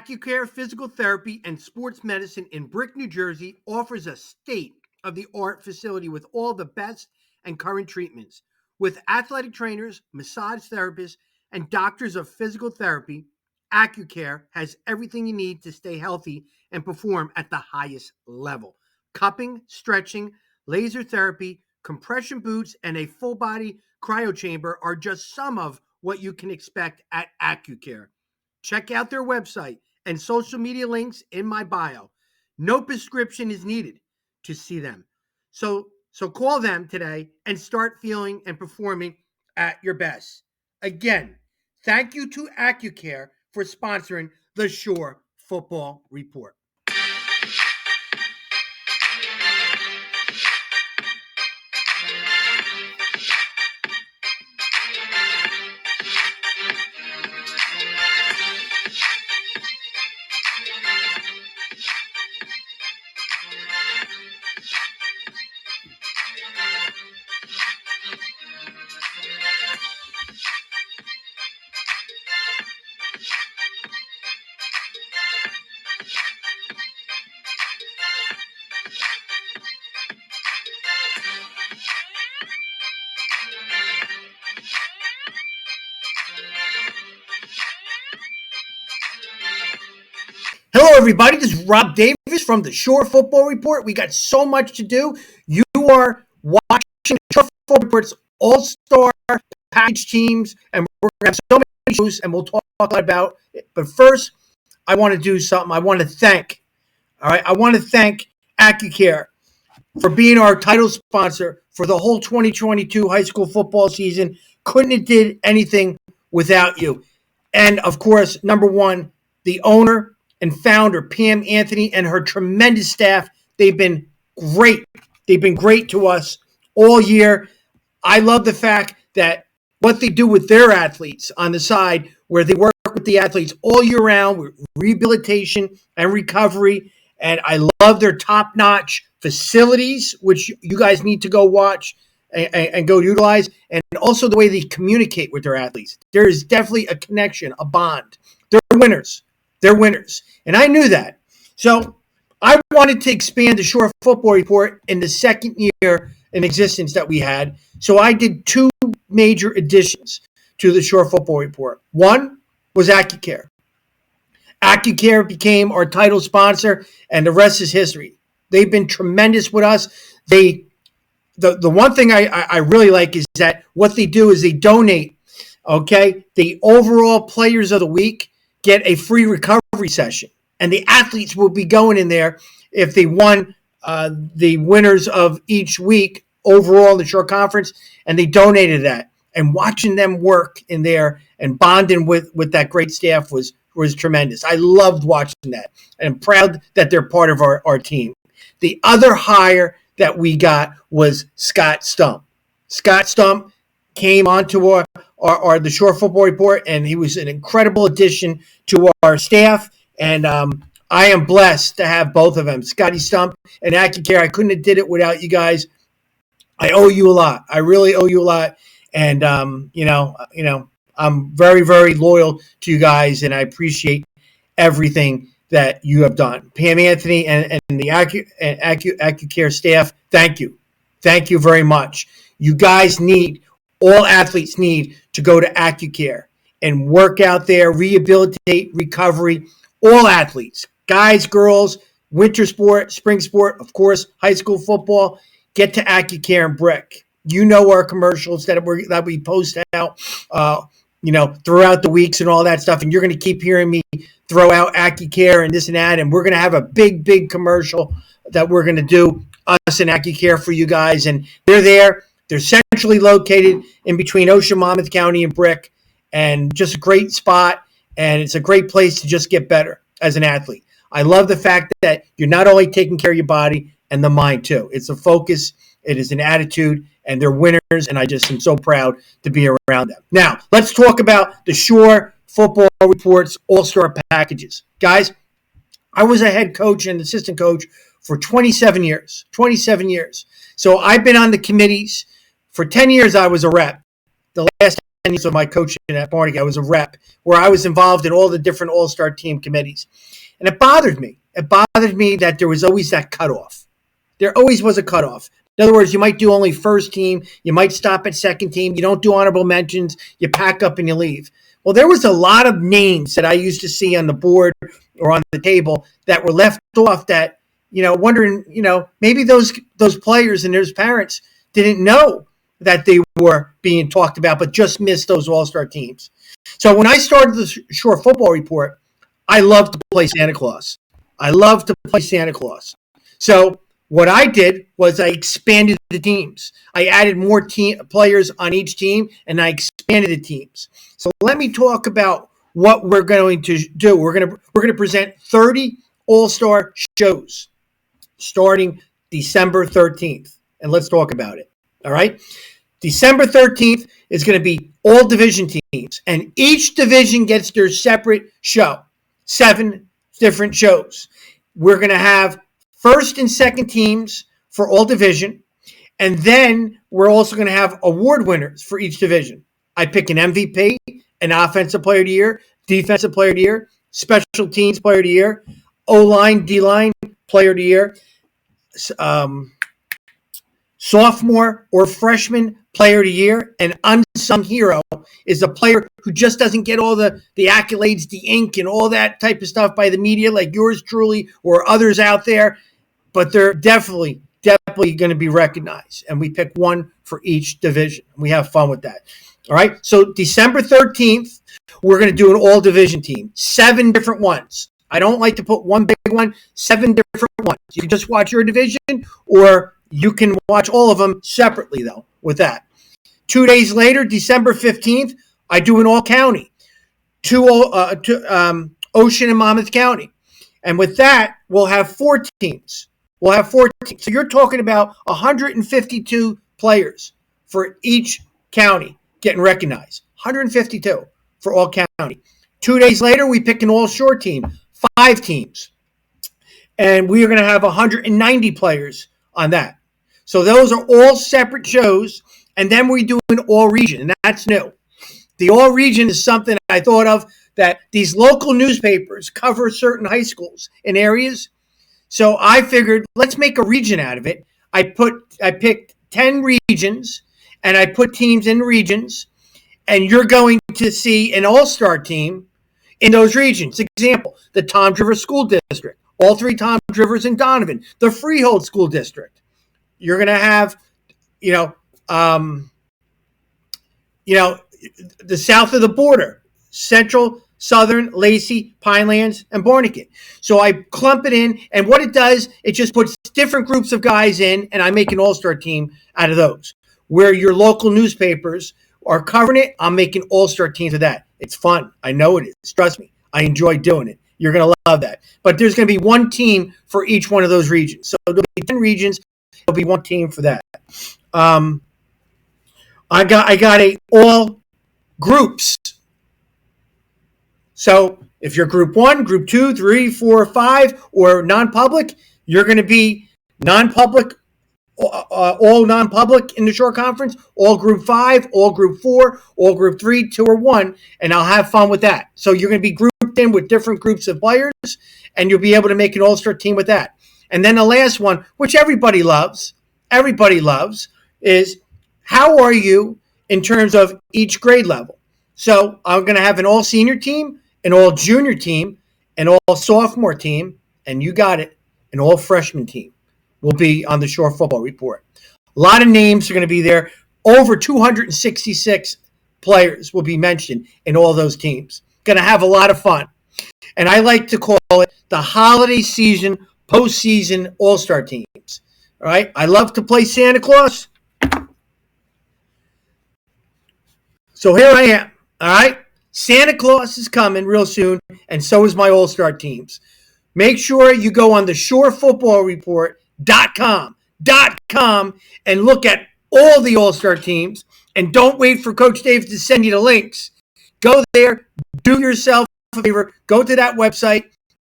Accucare Physical Therapy and Sports Medicine in Brick, New Jersey offers a state-of-the-art facility with all the best and current treatments. With athletic trainers, massage therapists, and doctors of physical therapy, Accucare has everything you need to stay healthy and perform at the highest level. Cupping, stretching, laser therapy, compression boots, and a full-body cryo chamber are just some of what you can expect at Accucare. Check out their website and social media links in my bio. No prescription is needed to see them. So call them today and start feeling and performing at your best. Again, thank you to Accucare for sponsoring the Shore Football Report. Hello, everybody. This is Rob Davis from the Shore Football Report. We got so much to do. You are watching the Shore Football Report's all-star package teams, and we're going to have so many shows, and we'll talk about it. But first, I want to do something. I want to thank Accucare for being our title sponsor for the whole 2022 high school football season. Couldn't have did anything without you. And, of course, number one, the owner and founder, Pam Anthony, and her tremendous staff. They've been great. They've been great to us all year. I love the fact that what they do with their athletes on the side, where they work with the athletes all year round with rehabilitation and recovery. And I love their top-notch facilities, which you guys need to go watch and go utilize. And also the way they communicate with their athletes. There is definitely a connection, a bond. They're winners. They're winners. And I knew that. So I wanted to expand the Shore Football Report in the second year in existence that we had. So I did two major additions to the Shore Football Report. One was Accucare. Accucare became our title sponsor, and the rest is history. They've been tremendous with us. The one thing I really like is that what they do is they donate, okay? The overall players of the week get a free recovery session. And the athletes will be going in there if they won the winners of each week overall in the Shore Conference, and they donated that. And watching them work in there and bonding with that great staff was tremendous. I loved watching that. And I'm proud that they're part of our team. The other hire that we got was Scott Stump. Scott Stump came onto the Shore Football Report, and he was an incredible addition to our staff. And I am blessed to have both of them, Scotty Stump and Accucare. I couldn't have did it without you guys. I owe you a lot. I really owe you a lot. And I'm very, very loyal to you guys, and I appreciate everything that you have done. Pam Anthony and the Accucare staff, thank you. Thank you very much. You guys all athletes need to go to Accucare and work out there, rehabilitate, recovery. All athletes, guys, girls, winter sport, spring sport, of course, high school football, get to Accucare and Brick. You know our commercials that we post out, throughout the weeks and all that stuff. And you're going to keep hearing me throw out Accucare and this and that. And we're going to have a big, big commercial that we're going to do, us and Accucare, for you guys. And they're there. They're centrally located in between Ocean, Monmouth County, and Brick, and just a great spot, and it's a great place to just get better as an athlete. I love the fact that you're not only taking care of your body and the mind, too. It's a focus, it is an attitude, and they're winners, and I just am so proud to be around them. Now, let's talk about the Shore Football Report's all-star packages. Guys, I was a head coach and assistant coach for 27 years. 27 years. So I've been on the committees. For 10 years, I was a rep. The last years of my coaching at Barney, I was a rep where I was involved in all the different all-star team committees. And it bothered me. It bothered me that there was always that cutoff. There always was a cutoff. In other words, you might do only first team. You might stop at second team. You don't do honorable mentions. You pack up and you leave. Well, there was a lot of names that I used to see on the board or on the table that were left off that, wondering, maybe those players and their parents didn't know that they were being talked about, but just missed those all-star teams. So when I started the Shore Football Report, I loved to play Santa Claus. So what I did was I expanded the teams. I added more players on each team, and I expanded the teams. So let me talk about what we're going to do. We're going to present 30 all-star shows starting December 13th, and let's talk about it. All right? December 13th is going to be all division teams, and each division gets their separate show, 7 different shows. We're going to have first and second teams for all division, and then we're also going to have award winners for each division. I pick an MVP, an offensive player of the year, defensive player of the year, special teams player of the year, O-line, D-line player of the year, sophomore or freshman player of the year, and unsung hero is a player who just doesn't get all the accolades, the ink, and all that type of stuff by the media like yours truly or others out there, but they're definitely going to be recognized. And we pick one for each division. We have fun with that. All right. So December 13th, we're going to do an all division team, 7 different ones. I don't like to put one big one, 7 different ones. You can just watch your division, or you can watch all of them separately, though, with that. 2 days later, December 15th, I do an all-county, Ocean and Monmouth County. And with that, we'll have 4 teams. So you're talking about 152 players for each county getting recognized. 152 for all county. 2 days later, we pick an all-shore team, 5 teams. And we are going to have 190 players on that. So those are all separate shows. And then we do an all-region, and that's new. The all-region is something I thought of that these local newspapers cover certain high schools in areas. So I figured, let's make a region out of it. I picked 10 regions, and I put teams in regions, and you're going to see an all-star team in those regions. Example, the Toms River School District, all 3 Toms Rivers in Donovan, the Freehold School District. You're going to have, the south of the border, Central, Southern, Lacey, Pinelands, and Barnegat. So I clump it in, and what it does, it just puts different groups of guys in, and I make an all-star team out of those. Where your local newspapers are covering it, I'm making all-star teams of that. It's fun. I know it is. Trust me. I enjoy doing it. You're going to love that. But there's going to be one team for each one of those regions. So there'll be 10 regions. There'll be one team for that. I got all groups. So if you're group 1, group 2, 3, 4, 5, or non-public, you're going to be non-public, all non-public in the short conference, all group 5, all group 4, all group 3, 2, or 1, and I'll have fun with that. So you're going to be grouped in with different groups of players, and you'll be able to make an all-star team with that. And then the last one, which everybody loves, is how are you in terms of each grade level? So I'm going to have an all-senior team, an all-junior team, an all-sophomore team, and you got it, an all-freshman team will be on the Shore Football Report. A lot of names are going to be there. Over 266 players will be mentioned in all those teams. Going to have a lot of fun. And I like to call it the holiday season, postseason all-star teams. All right? I love to play Santa Claus. So here I am. All right? Santa Claus is coming real soon, and so is my all-star teams. Make sure you go on the shorefootballreport.com and look at all the all-star teams, and don't wait for Coach Dave to send you the links. Go there, do yourself a favor, go to that website,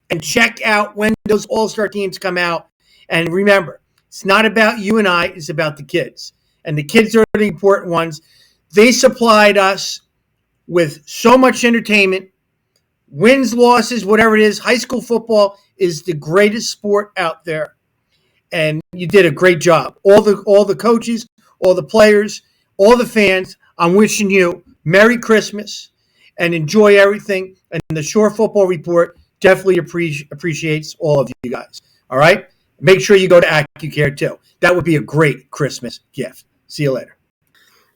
and check out when those all-star teams come out. And remember, it's not about you and I, it's about the kids. And the kids are the important ones. They supplied us with so much entertainment, wins, losses, whatever it is. High school football is the greatest sport out there, and you did a great job. All the coaches, all the players, all the fans. I'm wishing you Merry Christmas and enjoy everything. And the Shore Football Report definitely appreciates all of you guys. All right, make sure you go to Accucare too. That would be a great Christmas gift. See you later.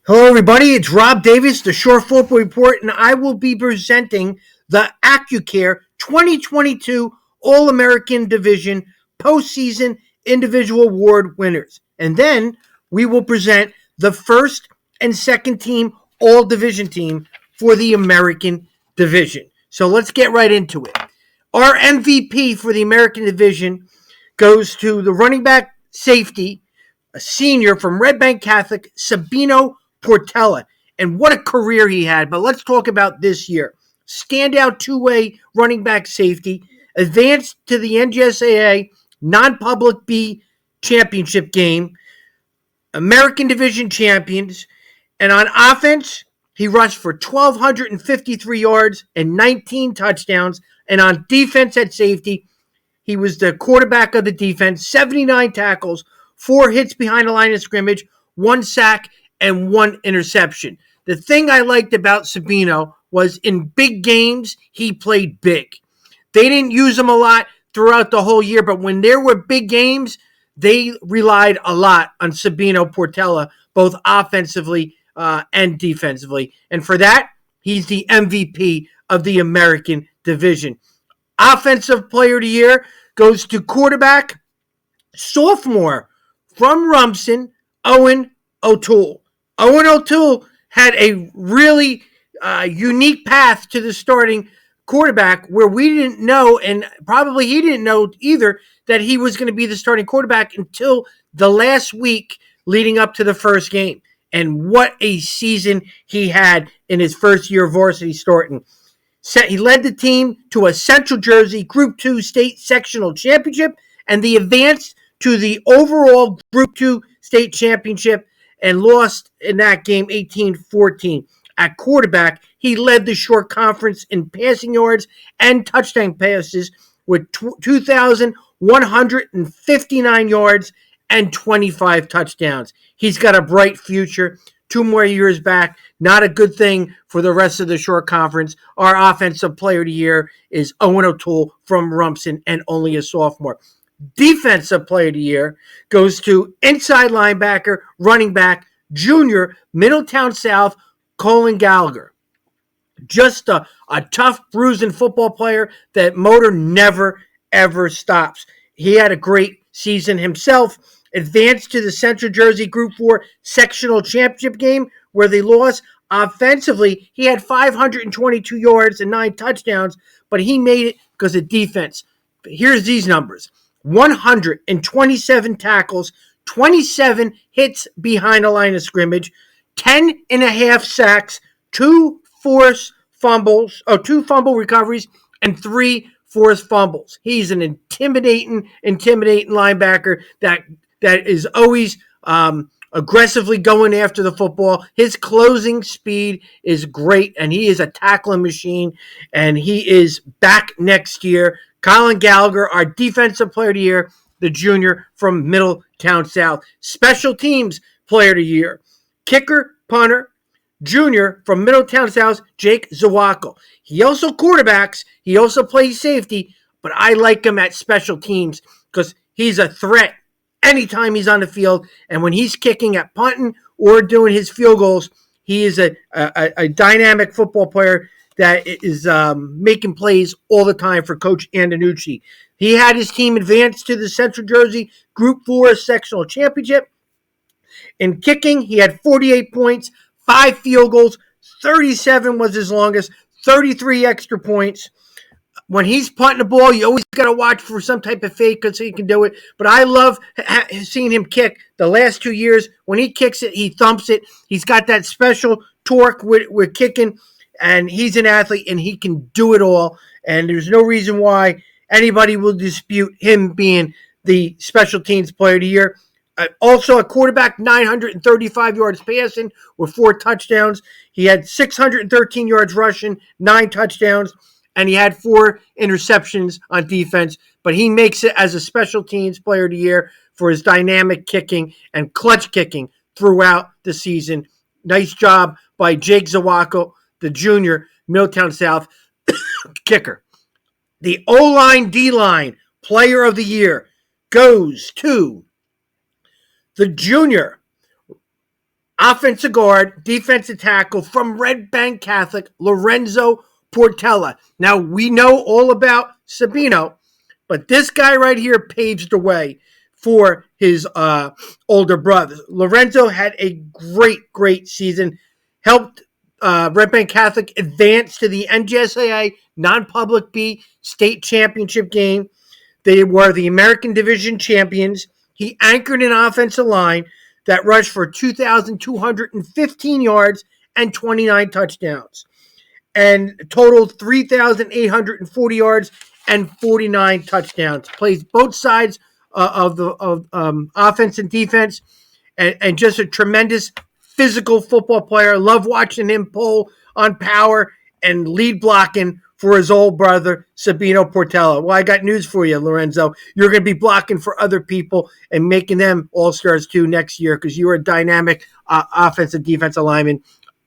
Hello, everybody. It's Rob Davis, the Shore Football Report, and I will be presenting the Accucare 2022 All-American Division postseason individual award winners. And then we will present the first and second team all-division team for the American Division. So let's get right into it. Our MVP for the American Division goes to the running back safety, a senior from Red Bank Catholic, Sabino Portella. And what a career he had. But let's talk about this year. Standout two-way running back safety, advanced to the NGSAA non-public B championship game, American Division champions, and on offense, he rushed for 1,253 yards and 19 touchdowns. And on defense at safety, he was the quarterback of the defense, 79 tackles, 4 hits behind the line of scrimmage, 1 sack, and 1 interception. The thing I liked about Sabino was in big games, he played big. They didn't use him a lot throughout the whole year, but when there were big games, they relied a lot on Sabino Portella, both offensively and defensively. And for that, he's the MVP of the American Division. Offensive Player of the Year goes to quarterback, sophomore from Rumson, Owen O'Toole. Owen O'Toole had a really unique path to the starting quarterback where we didn't know, and probably he didn't know either, that he was going to be the starting quarterback until the last week leading up to the first game. And what a season he had in his first year of varsity starting. He led the team to a Central Jersey Group 2 state sectional championship, and they advanced to the overall Group 2 state championship and lost in that game 18-14. At quarterback, he led the Shore Conference in passing yards and touchdown passes with 2,159 yards and 25 touchdowns. He's got a bright future. 2 more years back, not a good thing for the rest of the Shore Conference. Our Offensive Player of the Year is Owen O'Toole from Rumson and only a sophomore. Defensive Player of the Year goes to inside linebacker, running back, junior, Middletown South, Colin Gallagher. Just a tough, bruising football player that motor never, ever stops. He had a great season himself. Advanced to the Central Jersey Group 4 sectional championship game where they lost. Offensively, he had 522 yards and 9 touchdowns, but he made it because of defense. Here's these numbers. 127 tackles, 27 hits behind the line of scrimmage, 10 and a half sacks, 2 fumble recoveries, and 3 forced fumbles. He's an intimidating linebacker that is always aggressively going after the football. His closing speed is great, and he is a tackling machine, and he is back next year. Colin Gallagher, our Defensive Player of the Year, the junior from Middletown South. Special Teams Player of the Year, kicker, punter, junior from Middletown South, Jake Zawako. He also quarterbacks. He also plays safety, but I like him at special teams because he's a threat anytime he's on the field. And when he's kicking at punting or doing his field goals, he is a dynamic football player that is making plays all the time for Coach Antonucci. He had his team advance to the Central Jersey Group 4 sectional championship. In kicking, he had 48 points, 5 field goals, 37 was his longest, 33 extra points. When he's punting the ball, you always got to watch for some type of fake because he can do it. But I love seeing him kick the last 2 years. When he kicks it, he thumps it. He's got that special torque with kicking, and he's an athlete, and he can do it all. And there's no reason why anybody will dispute him being the Special Teams Player of the Year. Also, a quarterback, 935 yards passing with 4 touchdowns. He had 613 yards rushing, 9 touchdowns, and he had 4 interceptions on defense. But he makes it as a special teams player of the year for his dynamic kicking and clutch kicking throughout the season. Nice job by Jake Zawako, the junior, Middletown South kicker. The O-line, D-line player of the year goes to the junior offensive guard, defensive tackle from Red Bank Catholic, Lorenzo Portella. Now, we know all about Sabino, but this guy right here paves the way for his older brother. Lorenzo had a great season, helped Red Bank Catholic advance to the NJSAA non-public B state championship game. They were the American Division champions. He anchored an offensive line that rushed for 2,215 yards and 29 touchdowns, and totaled 3,840 yards and 49 touchdowns. Plays both sides of the offense and defense, and just a tremendous physical football player. Love watching him pull on power and lead blocking for his old brother, Sabino Portella. Well, I got news for you, Lorenzo. You're going to be blocking for other people and making them all-stars too next year because you're a dynamic offensive defensive lineman.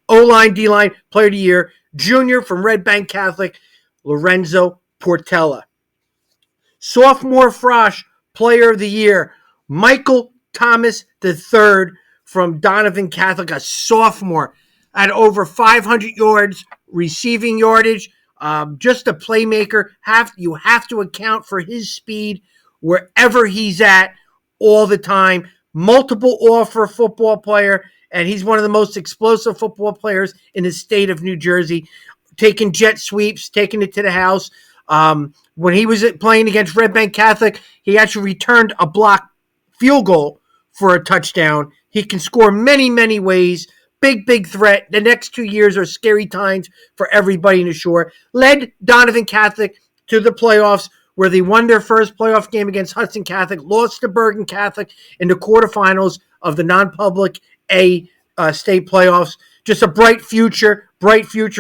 O-line, D-line, player of the year, junior from Red Bank Catholic, Lorenzo Portella. Sophomore Frosh, player of the year, Michael Thomas III from Donovan Catholic, a sophomore, at over 500 yards receiving yardage. Just a playmaker. You have to account for his speed wherever he's at all the time. Multiple offer football player, and he's one of the most explosive football players in the state of New Jersey. Taking jet sweeps, taking it to the house. When he was playing against Red Bank Catholic, he actually returned a blocked field goal for a touchdown. He can score many ways. Big threat. The next 2 years are scary times for everybody in the shore. Led Donovan Catholic to the playoffs, where they won their first playoff game against Hudson Catholic, lost to Bergen Catholic in the quarterfinals of the non-public A state playoffs. Just a bright future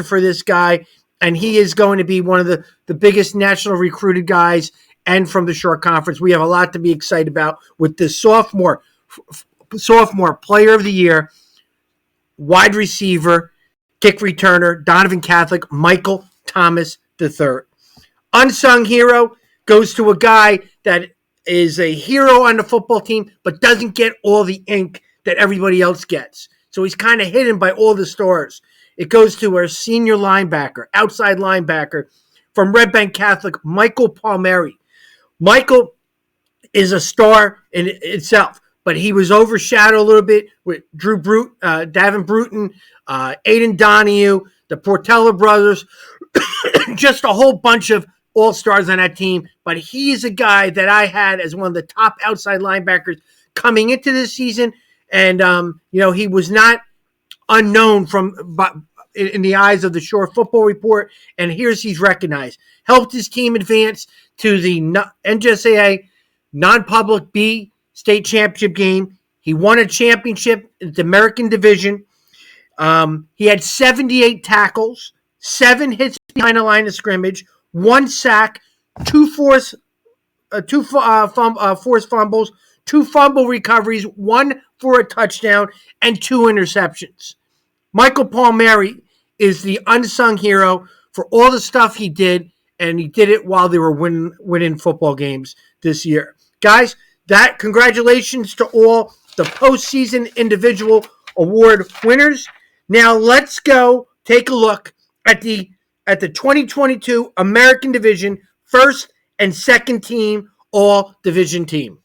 for this guy, and he is going to be one of the biggest national recruited guys, and from the Shore Conference. We have a lot to be excited about with this sophomore player of the year, wide receiver, kick returner, Donovan Catholic, Michael Thomas III. Unsung hero goes to a guy that is a hero on the football team, but doesn't get all the ink that everybody else gets. So he's kind of hidden by all the stars. It goes to our senior linebacker, outside linebacker from Red Bank Catholic, Michael Palmieri. Michael is a star in itself, but he was overshadowed a little bit with Davin Bruton, Aiden Donahue, the Portella brothers, just a whole bunch of all-stars on that team. But he is a guy that I had as one of the top outside linebackers coming into this season. And, he was not unknown in the eyes of the Shore Football Report. And he's recognized. Helped his team advance to the NJSAA non-public B state championship game. He won a championship in the American Division. He had 78 tackles, 7 hits behind the line of scrimmage, 1 sack, 2 forced fumbles, 2 fumble recoveries, 1 for a touchdown, and 2 interceptions. Michael Palmieri is the unsung hero for all the stuff he did, and he did it while they were winning football games this year. Guys, congratulations to all the postseason individual award winners. Now let's go take a look at the 2022 American Division first and second team all division team.